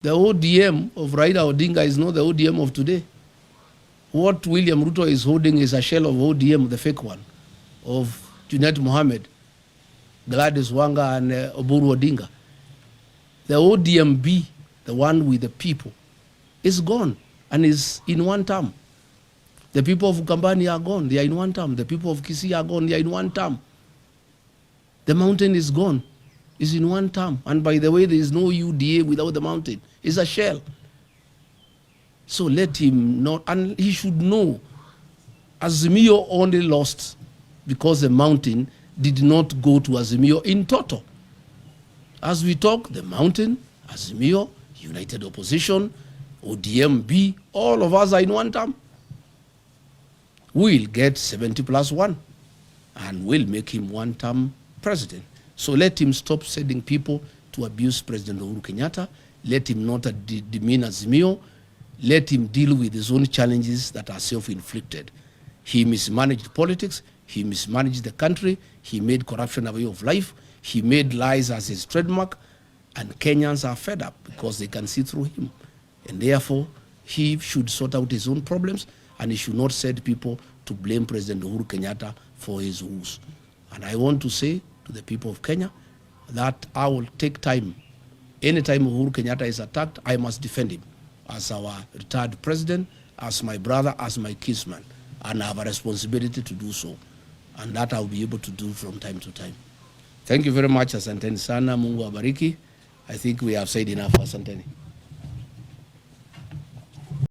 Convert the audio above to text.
The ODM of Raila Odinga is not the ODM of today. What William Ruto is holding is a shell of ODM, the fake one, of Junet Mohammed, Gladys Wanga, and Oburu Odinga. The ODMB, the one with the people, is gone and is in one term. The people of Ukambani are gone, they are in one term. The people of Kisii are gone, they are in one term. The mountain is gone, is in one term. And by the way, there is no UDA without the mountain. It's a shell. So let him not, and he should know, Azimio only lost because the mountain did not go to Azimio in total. As we talk, the mountain, Azimio, United Opposition, ODMB, all of us are in one term. We'll get 70+1 and we'll make him one-term president. So let him stop sending people to abuse President Uhuru Kenyatta. Let him not demean Azimio. Let him deal with his own challenges that are self-inflicted. He mismanaged politics. He mismanaged the country. He made corruption a way of life. He made lies as his trademark. And Kenyans are fed up because they can see through him. And therefore, he should sort out his own problems, and he should not send people to blame President Uhuru Kenyatta for his woes. And I want to say to the people of Kenya that I will take time. Anytime Uhuru Kenyatta is attacked, I must defend him as our retired president, as my brother, as my kinsman, and I have a responsibility to do so. And that I'll be able to do from time to time. Thank you very much, asanteni sana, Mungu abariki. I think we have said enough, asanteni.